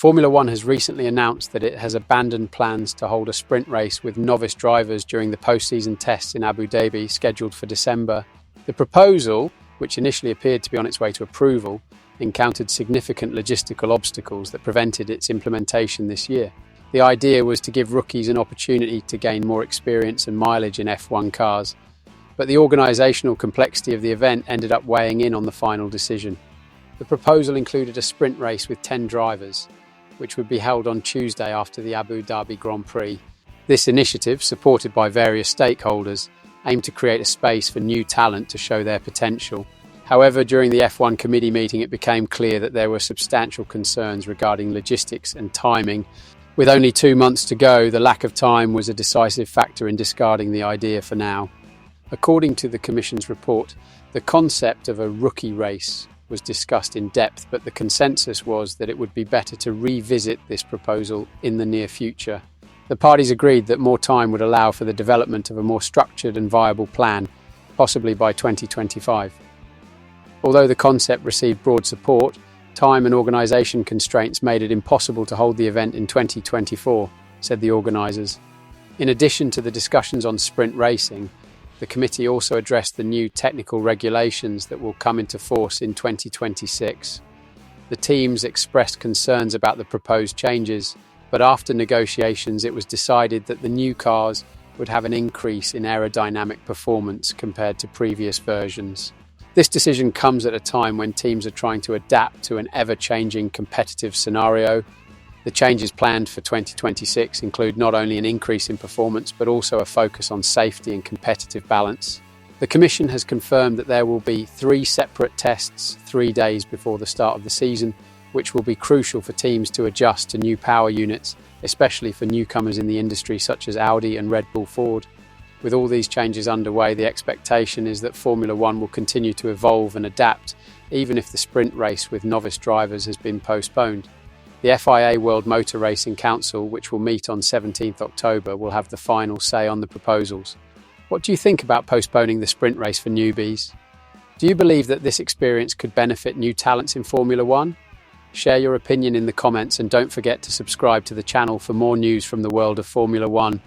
Formula One has recently announced that it has abandoned plans to hold a sprint race with novice drivers during the post-season tests in Abu Dhabi, scheduled for December. The proposal, which initially appeared to be on its way to approval, encountered significant logistical obstacles that prevented its implementation this year. The idea was to give rookies an opportunity to gain more experience and mileage in F1 cars, but the organisational complexity of the event ended up weighing in on the final decision. The proposal included a sprint race with 10 drivers, which would be held on Tuesday after the Abu Dhabi Grand Prix. This initiative, supported by various stakeholders, aimed to create a space for new talent to show their potential. However, during the F1 committee meeting, it became clear that there were substantial concerns regarding logistics and timing. With only 2 months to go, the lack of time was a decisive factor in discarding the idea for now. According to the Commission's report, the concept of a rookie race was discussed in depth, but the consensus was that it would be better to revisit this proposal in the near future. The parties agreed that more time would allow for the development of a more structured and viable plan, possibly by 2025. Although the concept received broad support, time and organisation constraints made it impossible to hold the event in 2024, said the organisers. In addition to the discussions on sprint racing, the committee also addressed the new technical regulations that will come into force in 2026. The teams expressed concerns about the proposed changes, but after negotiations it was decided that the new cars would have an increase in aerodynamic performance compared to previous versions. This decision comes at a time when teams are trying to adapt to an ever-changing competitive scenario. The changes planned for 2026 include not only an increase in performance, but also a focus on safety and competitive balance. The Commission has confirmed that there will be 3 separate tests 3 days before the start of the season, which will be crucial for teams to adjust to new power units, especially for newcomers in the industry such as Audi and Red Bull Ford. With all these changes underway, the expectation is that Formula One will continue to evolve and adapt, even if the sprint race with novice drivers has been postponed. The FIA World Motor Racing Council, which will meet on 17th October, will have the final say on the proposals. What do you think about postponing the sprint race for newbies? Do you believe that this experience could benefit new talents in Formula One? Share your opinion in the comments and don't forget to subscribe to the channel for more news from the world of Formula One.